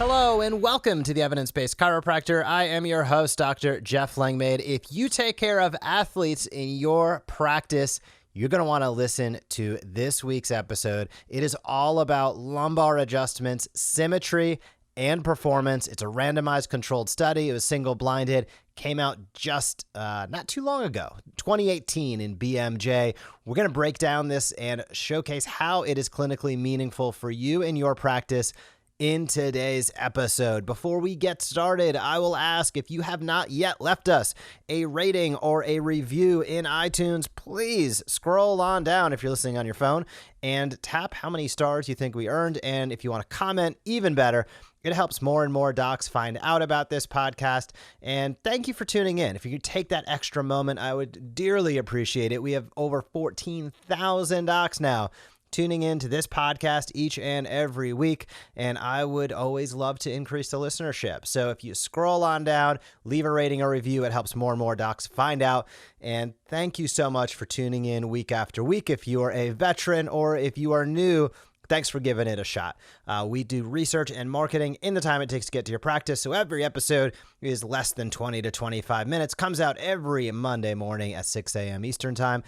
Hello and welcome to the Evidence Based Chiropractor. I am your host, Dr. Jeff Langmaid. If you take care of athletes in your practice, you're going to want to listen to this week's episode. It is all about lumbar adjustments, symmetry, and performance. It's a randomized controlled study. It was single-blinded, came out just not too long ago, 2018 in BMJ. We're going to break down this and showcase how it is clinically meaningful for you in your practice in today's episode. Before we get started, I will ask, if you have not yet left us a rating or a review in iTunes, please scroll on down if you're listening on your phone and tap how many stars you think we earned. And if you want to comment, even better. It helps more and more docs find out about this podcast. And thank you for tuning in. If you could take that extra moment, I would dearly appreciate it. We have over 14,000 docs now tuning in to this podcast each and every week, and I would always love to increase the listenership. So if you scroll on down, leave a rating or review, it helps more and more docs find out. And thank you so much for tuning in week after week. If you are a veteran or if you are new, thanks for giving it a shot. We do research and marketing in the time it takes to get to your practice, so every episode is less than 20 to 25 minutes, comes out every Monday morning at 6 a.m. Eastern Time.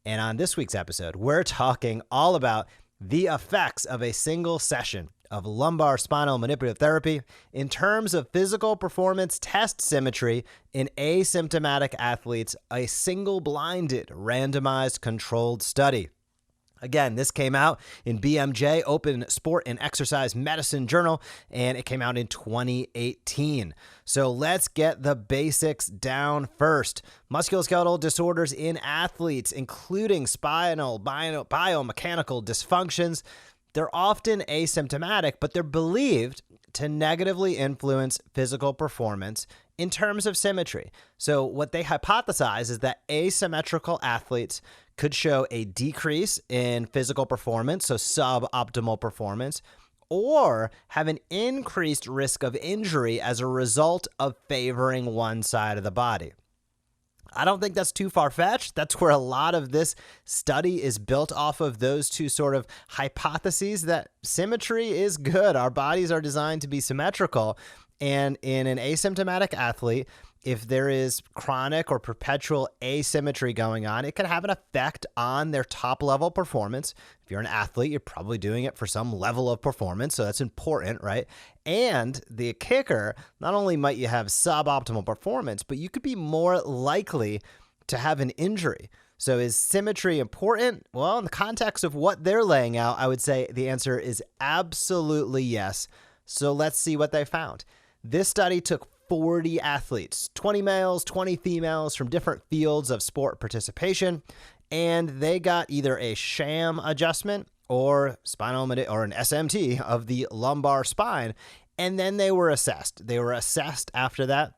And on this week's episode, we're talking all about the effects of a single session of lumbar spinal manipulative therapy in terms of physical performance test symmetry in asymptomatic athletes, a single-blinded, randomized controlled study. Again, this came out in BMJ, Open Sport and Exercise Medicine Journal, and it came out in 2018. So let's get the basics down first. Musculoskeletal disorders in athletes, including spinal biomechanical dysfunctions, they're often asymptomatic, but they're believed to negatively influence physical performance in terms of symmetry. So what they hypothesize is that asymmetrical athletes could show a decrease in physical performance, so suboptimal performance, or have an increased risk of injury as a result of favoring one side of the body. I don't think that's too far-fetched. That's where a lot of this study is built off of, those two sort of hypotheses that symmetry is good. Our bodies are designed to be symmetrical. And in an asymptomatic athlete, if there is chronic or perpetual asymmetry going on, it can have an effect on their top-level performance. If you're an athlete, you're probably doing it for some level of performance, so that's important, right? And the kicker, not only might you have suboptimal performance, but you could be more likely to have an injury. So is symmetry important? Well, in the context of what they're laying out, I would say the answer is absolutely yes. So let's see what they found. This study took 40 athletes, 20 males, 20 females from different fields of sport participation, and they got either a sham adjustment or or an SMT of the lumbar spine, and then they were assessed. They were assessed after that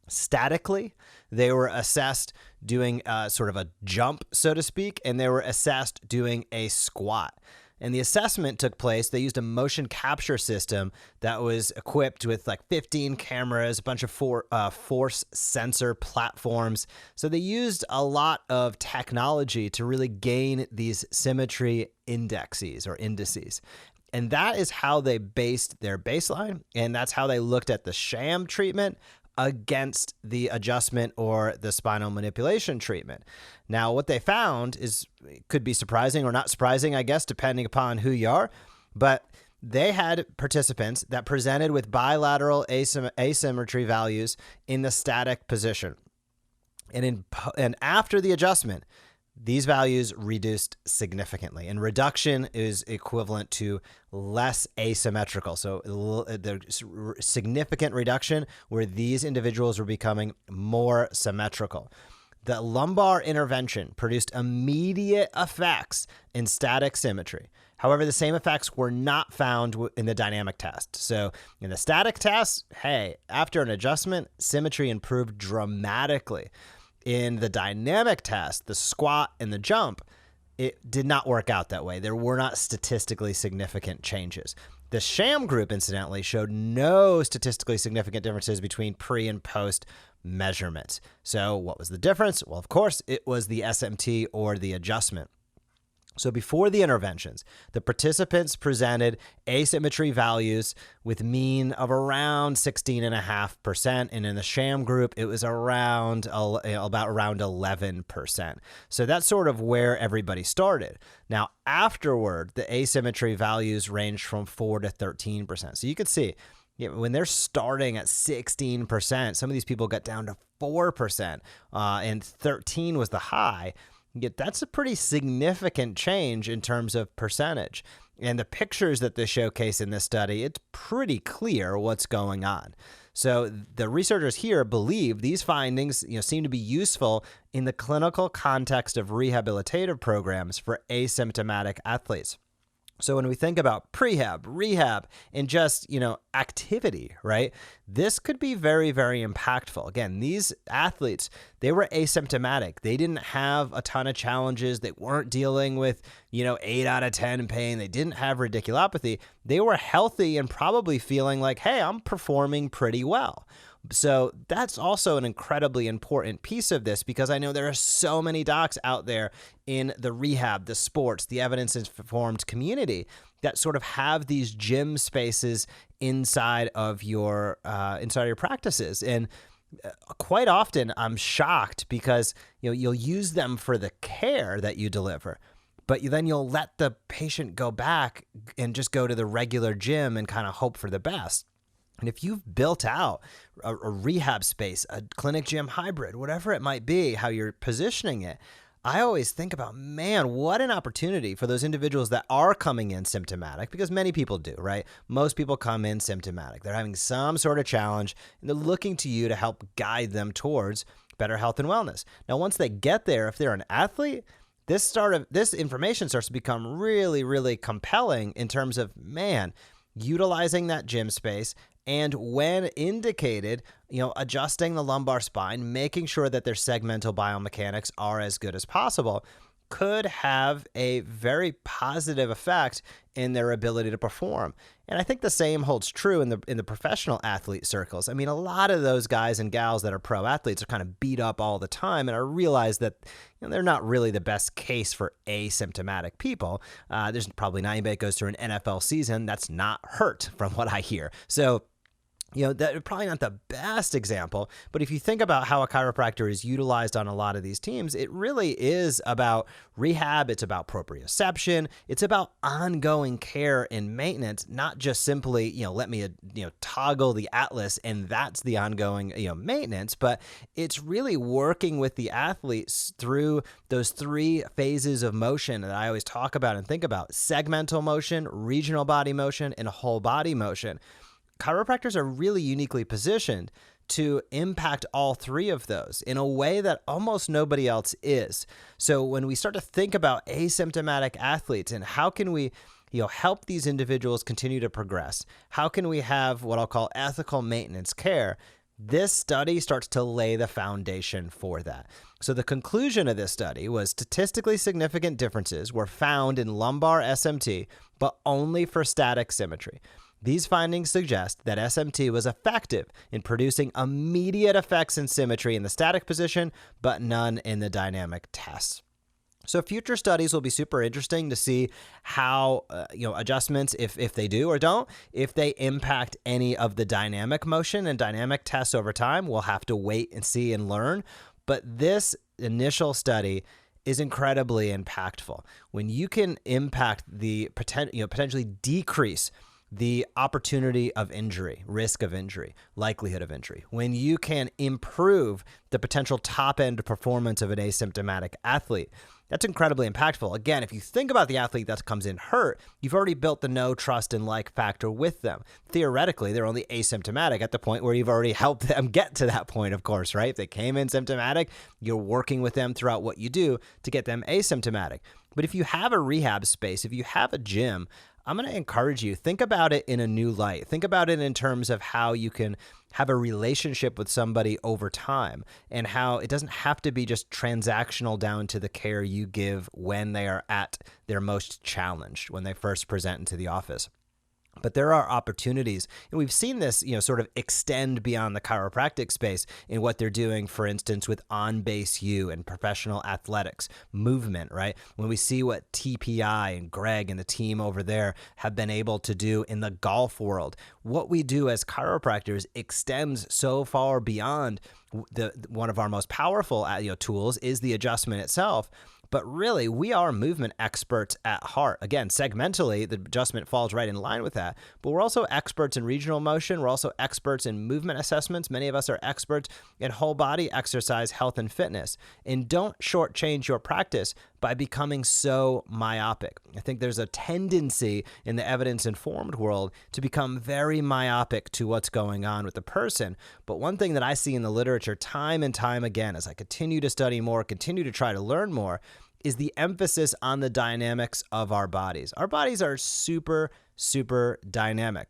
statically. They were assessed doing sort of a jump, so to speak, and they were assessed doing a squat. And the assessment took place. They used a motion capture system that was equipped with like 15 cameras, a bunch of force sensor platforms. So they used a lot of technology to really gain these symmetry indices or indices. And that is how they based their baseline. And that's how they looked at the sham treatment against the adjustment or the spinal manipulation treatment. Now, what they found could be surprising or not surprising, I guess, depending upon who you are, but they had participants that presented with bilateral asymmetry values in the static position. And after the adjustment, these values reduced significantly, and reduction is equivalent to less asymmetrical. So there's significant reduction where these individuals were becoming more symmetrical. The lumbar intervention produced immediate effects in static symmetry. However, the same effects were not found in the dynamic test. So in the static test, hey, after an adjustment, symmetry improved dramatically. In the dynamic test, the squat and the jump, it did not work out that way. There were not statistically significant changes. The sham group, incidentally, showed no statistically significant differences between pre and post measurements. So what was the difference? Well, of course, it was the SMT or the adjustment. So before the interventions, the participants presented asymmetry values with mean of around 16.5%. And in the sham group, it was about around 11%. So that's sort of where everybody started. Now, afterward, the asymmetry values ranged from 4 to 13%. So you could see, when they're starting at 16%, some of these people got down to 4%, and 13 was the high. Yet that's a pretty significant change in terms of percentage. And the pictures that they showcase in this study, it's pretty clear what's going on. So the researchers here believe these findings, seem to be useful in the clinical context of rehabilitative programs for asymptomatic athletes. So when we think about prehab, rehab, and just, activity, right? This could be very, very impactful. Again, these athletes, they were asymptomatic. They didn't have a ton of challenges. They weren't dealing with, 8 out of 10 pain. They didn't have radiculopathy. They were healthy and probably feeling like, hey, I'm performing pretty well. So that's also an incredibly important piece of this, because I know there are so many docs out there in the rehab, the sports, the evidence-informed community that sort of have these gym spaces inside of your practices. And quite often I'm shocked because you'll use them for the care that you deliver, but then you'll let the patient go back and just go to the regular gym and kind of hope for the best. And if you've built out a rehab space, a clinic gym hybrid, whatever it might be, how you're positioning it, I always think about, man, what an opportunity for those individuals that are coming in symptomatic, because many people do, right? Most people come in symptomatic. They're having some sort of challenge, and they're looking to you to help guide them towards better health and wellness. Now, once they get there, if they're an athlete, this information starts to become really, really compelling in terms of, man, utilizing that gym space, and when indicated, adjusting the lumbar spine, making sure that their segmental biomechanics are as good as possible, could have a very positive effect in their ability to perform. And I think the same holds true in the professional athlete circles. I mean, a lot of those guys and gals that are pro athletes are kind of beat up all the time, and I realize that they're not really the best case for asymptomatic people. There's probably not anybody that goes through an NFL season that's not hurt, from what I hear. So that's probably not the best example, but if you think about how a chiropractor is utilized on a lot of these teams, it really is about rehab. It's about proprioception. It's about ongoing care and maintenance, not just simply, let me, toggle the atlas and that's the ongoing, maintenance, but it's really working with the athletes through those 3 phases of motion that I always talk about and think about: segmental motion, regional body motion, and whole body motion. Chiropractors are really uniquely positioned to impact all 3 of those in a way that almost nobody else is. So when we start to think about asymptomatic athletes and how can we help these individuals continue to progress, how can we have what I'll call ethical maintenance care, this study starts to lay the foundation for that. So the conclusion of this study was statistically significant differences were found in lumbar SMT, but only for static symmetry. These findings suggest that SMT was effective in producing immediate effects in symmetry in the static position, but none in the dynamic tests. So future studies will be super interesting to see how, adjustments, if they do or don't, if they impact any of the dynamic motion and dynamic tests over time. We'll have to wait and see and learn. But this initial study is incredibly impactful. When you can impact the potentially decrease the opportunity of injury, risk of injury, likelihood of injury, when you can improve the potential top-end performance of an asymptomatic athlete, that's incredibly impactful. Again, if you think about the athlete that comes in hurt, you've already built the know, trust, and like factor with them. Theoretically, they're only asymptomatic at the point where you've already helped them get to that point, of course, right? If they came in symptomatic, you're working with them throughout what you do to get them asymptomatic. But if you have a rehab space, if you have a gym, I'm going to encourage you, think about it in a new light. Think about it in terms of how you can have a relationship with somebody over time and how it doesn't have to be just transactional down to the care you give when they are at their most challenged, when they first present into the office. But there are opportunities, and we've seen this, sort of extend beyond the chiropractic space in what they're doing, for instance, with on-base U and professional athletics, movement, right? When we see what TPI and Greg and the team over there have been able to do in the golf world, what we do as chiropractors extends so far beyond one of our most powerful tools is the adjustment itself. But really, we are movement experts at heart. Again, segmentally, the adjustment falls right in line with that. But we're also experts in regional motion. We're also experts in movement assessments. Many of us are experts in whole body exercise, health, and fitness. And don't shortchange your practice by becoming so myopic. I think there's a tendency in the evidence-informed world to become very myopic to what's going on with the person. But one thing that I see in the literature time and time again, as I continue to study more, continue to try to learn more, is the emphasis on the dynamics of our bodies. Our bodies are super, super dynamic.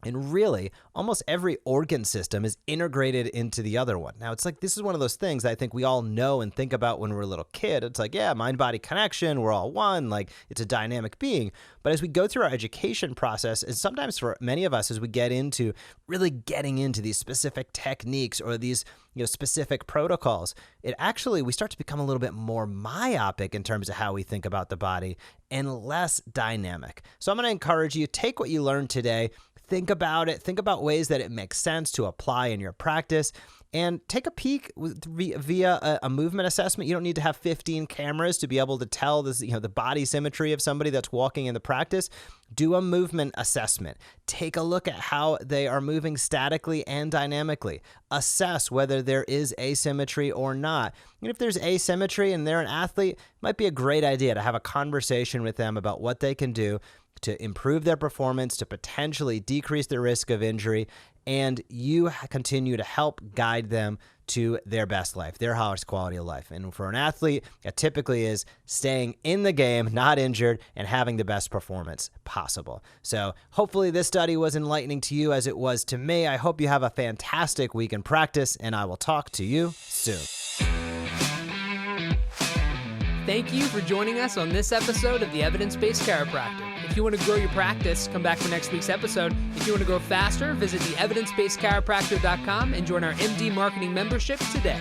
And really, almost every organ system is integrated into the other one. Now, it's like this is one of those things that I think we all know and think about when we're a little kid. It's like, yeah, mind-body connection, we're all one, like it's a dynamic being. But as we go through our education process, and sometimes for many of us, as we get into really getting into these specific techniques or these specific protocols, we start to become a little bit more myopic in terms of how we think about the body and less dynamic. So I'm going to encourage you, take what you learned today, think about it, think about ways that it makes sense to apply in your practice, and take a peek via a movement assessment. You don't need to have 15 cameras to be able to tell this, the body symmetry of somebody that's walking in the practice. Do a movement assessment. Take a look at how they are moving statically and dynamically. Assess whether there is asymmetry or not. And if there's asymmetry and they're an athlete, it might be a great idea to have a conversation with them about what they can do to improve their performance, to potentially decrease the risk of injury, and you continue to help guide them to their best life, their highest quality of life. And for an athlete, it typically is staying in the game, not injured, and having the best performance possible. So hopefully this study was enlightening to you as it was to me. I hope you have a fantastic week in practice, and I will talk to you soon. Thank you for joining us on this episode of the Evidence Based Chiropractor. If you want to grow your practice, come back for next week's episode. If you want to grow faster, visit the evidencebasedchiropractor.com and join our MD Marketing membership today.